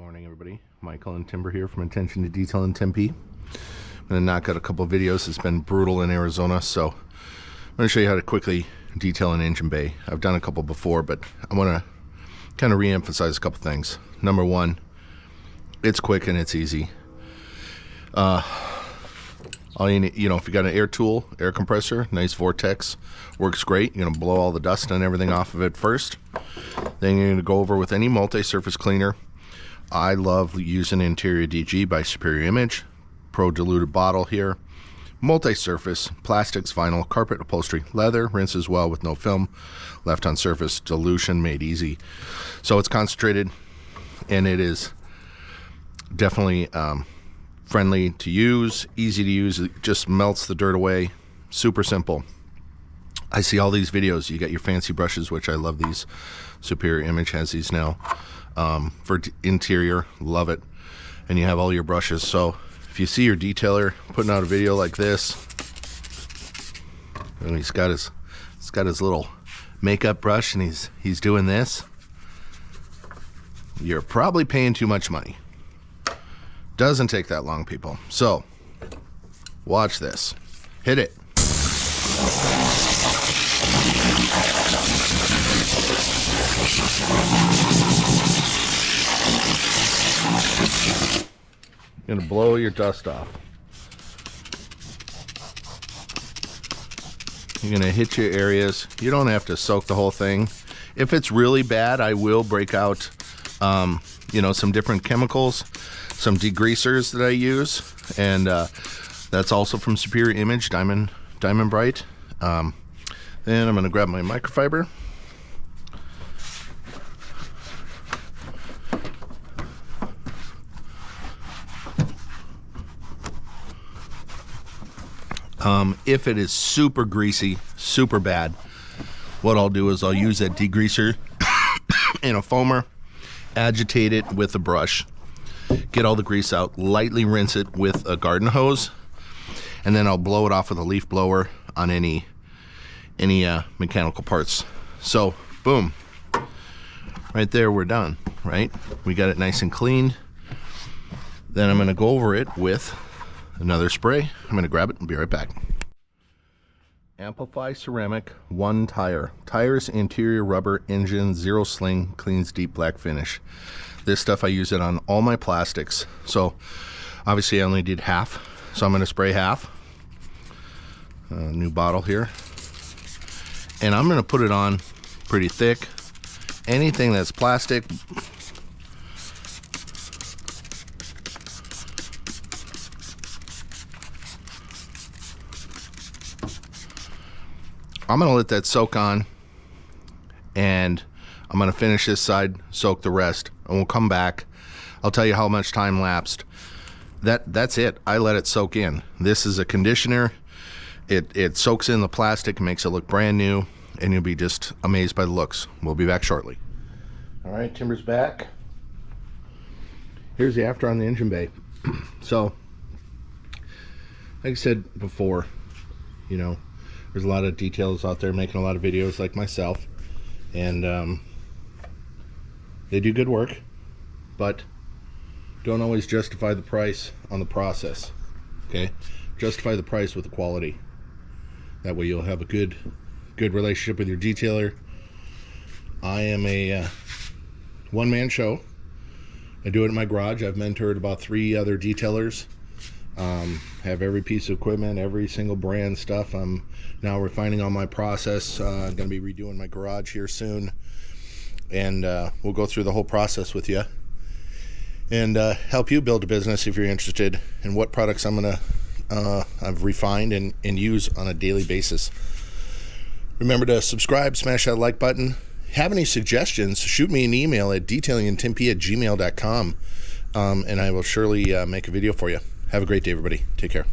morning, everybody. Michael and Timber here from Attention to Detail in Tempe. I'm going to knock out a couple of videos. It's been brutal in Arizona, so I'm going to show you how to quickly detail an engine bay. I've done a couple before, but I want to kind of re-emphasize a couple things. Number one, it's quick and it's easy. All you need, if you got an air tool, air compressor, nice Vortex, works great. You're gonna blow all the dust and everything off of it first. Then you're gonna go over with any multi-surface cleaner. I love using Interior DG by Superior Image. Pro diluted bottle here. Multi-surface, plastics, vinyl, carpet, upholstery, leather, rinses well with no film left on surface, dilution made easy. So it's concentrated and it is definitely friendly to use, easy to use. It just melts the dirt away. Super simple. I see all these videos. You got your fancy brushes, which I love these. Superior Image has these now for interior. Love it. And you have all your brushes. So if you see your detailer putting out a video like this, and he's got his little makeup brush and he's doing this, you're probably paying too much money. Doesn't take that long, people. So watch this. Hit it. You're gonna blow your dust off. You're gonna hit your areas. You don't have to soak the whole thing. If it's really bad, I will break out some different chemicals, some degreasers that I use, and that's also from Superior Image, Diamond Bright. Then I'm going to grab my microfiber. If it is super greasy, super bad, what I'll do is I'll use that degreaser in a foamer, agitate it with a brush, get all the grease out, lightly rinse it with a garden hose, and then I'll blow it off with a leaf blower on any mechanical parts. So boom, right there, we're done. Right, we got it nice and cleaned. Then I'm going to go over it with another spray. I'm going to grab it and be right back. Amplify Ceramic 1 tire. Tires, interior rubber, engine, zero sling, cleans deep black finish. This stuff, I use it on all my plastics. So obviously I only did half, so I'm going to spray half. New bottle here. And I'm going to put it on pretty thick. Anything that's plastic, I'm going to let that soak on, and I'm going to finish this side, soak the rest, and we'll come back. I'll tell you how much time lapsed. That's it. I let it soak in. This is a conditioner. It soaks in the plastic, makes it look brand new, and you'll be just amazed by the looks. We'll be back shortly. All right, Timber's back. Here's the after on the engine bay. So, like I said before, there's a lot of details out there making a lot of videos like myself, and they do good work, but don't always justify the price on the process. Okay, justify the price with the quality. That way you'll have a good relationship with your detailer. I am a one-man show. I do it in my garage. I've mentored about 3 other detailers. Have every piece of equipment, every single brand stuff. I'm now refining on my process. I'm going to be redoing my garage here soon, and we'll go through the whole process with you and help you build a business if you're interested in what products I've refined and use on a daily basis. Remember to subscribe, smash that like button. Have any suggestions, shoot me an email at detailingintempe@gmail.com, and I will surely make a video for you. Have a great day, everybody. Take care.